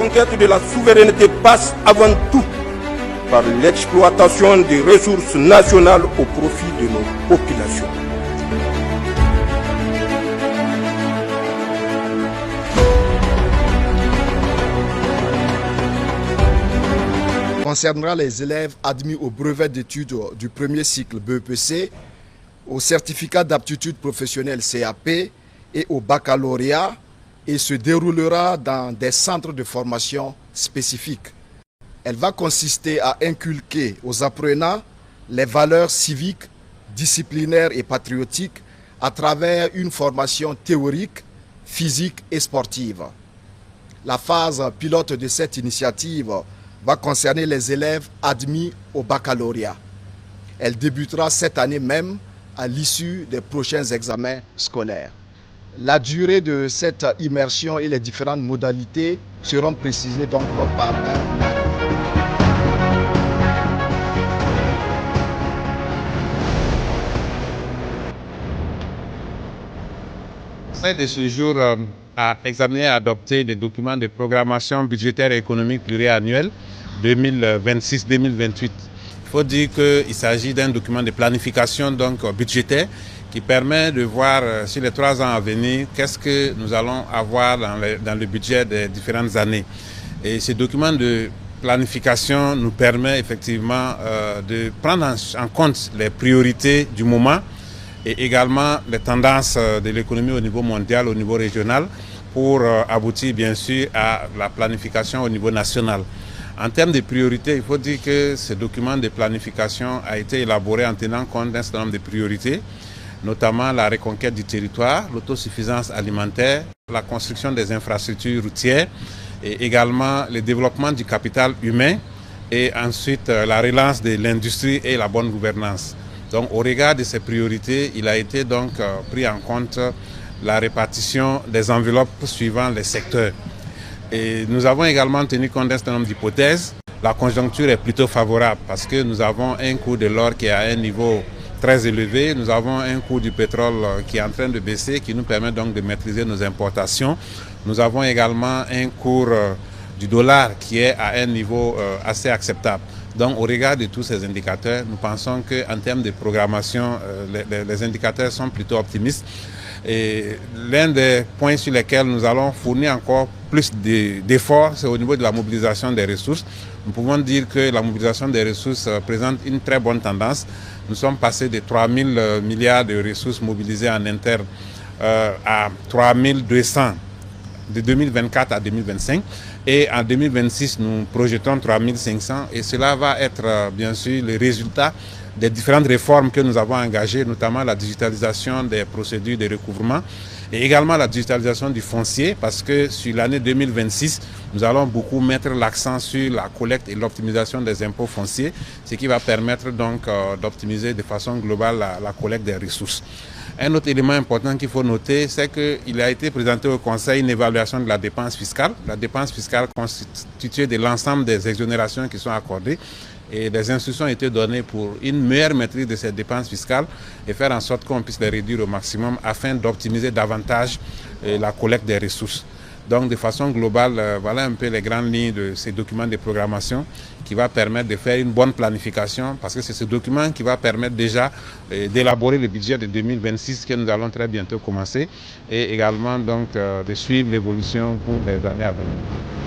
conquête de la souveraineté passe avant tout par l'exploitation des ressources nationales au profit de nos populations. Concernera les élèves admis au brevet d'études du premier cycle BEPC, au certificat d'aptitude professionnelle CAP et au baccalauréat et se déroulera dans des centres de formation spécifiques. Elle va consister à inculquer aux apprenants les valeurs civiques, disciplinaires et patriotiques à travers une formation théorique, physique et sportive. La phase pilote de cette initiative va concerner les élèves admis au baccalauréat. Elle débutera cette année même à l'issue des prochains examens scolaires. La durée de cette immersion et les différentes modalités seront précisées donc par De ce jour à examiner et adopter des documents de programmation budgétaire et économique pluriannuelle 2026-2028. Il faut dire qu'il s'agit d'un document de planification donc, budgétaire qui permet de voir sur les 3 ans à venir qu'est-ce que nous allons avoir dans le budget des différentes années. Et ce document de planification nous permet effectivement de prendre en compte les priorités du moment et également les tendances de l'économie au niveau mondial, au niveau régional, pour aboutir bien sûr à la planification au niveau national. En termes de priorités, il faut dire que ce document de planification a été élaboré en tenant compte d'un certain nombre de priorités, notamment la reconquête du territoire, l'autosuffisance alimentaire, la construction des infrastructures routières et également le développement du capital humain et ensuite la relance de l'industrie et la bonne gouvernance. Donc au regard de ces priorités, il a été donc pris en compte la répartition des enveloppes suivant les secteurs. Et nous avons également tenu compte d'un certain nombre d'hypothèses. La conjoncture est plutôt favorable parce que nous avons un coût de l'or qui est à un niveau très élevé. Nous avons un coût du pétrole qui est en train de baisser, qui nous permet donc de maîtriser nos importations. Nous avons également un cours du dollar qui est à un niveau assez acceptable. Donc au regard de tous ces indicateurs, nous pensons qu'en termes de programmation, les indicateurs sont plutôt optimistes. Et l'un des points sur lesquels nous allons fournir encore plus d'efforts, c'est au niveau de la mobilisation des ressources. Nous pouvons dire que la mobilisation des ressources présente une très bonne tendance. Nous sommes passés de 3 000 milliards de ressources mobilisées en interne à 3 200 de 2024 à 2025. Et en 2026, nous projetons 3 500 et cela va être bien sûr le résultat des différentes réformes que nous avons engagées, notamment la digitalisation des procédures de recouvrement et également la digitalisation du foncier, parce que sur l'année 2026, nous allons beaucoup mettre l'accent sur la collecte et l'optimisation des impôts fonciers, ce qui va permettre donc d'optimiser de façon globale la collecte des ressources. Un autre élément important qu'il faut noter, c'est qu'il a été présenté au Conseil une évaluation de la dépense fiscale. La dépense fiscale constituée de l'ensemble des exonérations qui sont accordées et des instructions ont été données pour une meilleure maîtrise de ces dépenses fiscales et faire en sorte qu'on puisse les réduire au maximum afin d'optimiser davantage la collecte des ressources. Donc de façon globale, voilà un peu les grandes lignes de ces documents de programmation qui va permettre de faire une bonne planification parce que c'est ce document qui va permettre déjà d'élaborer le budget de 2026 que nous allons très bientôt commencer et également donc de suivre l'évolution pour les années à venir.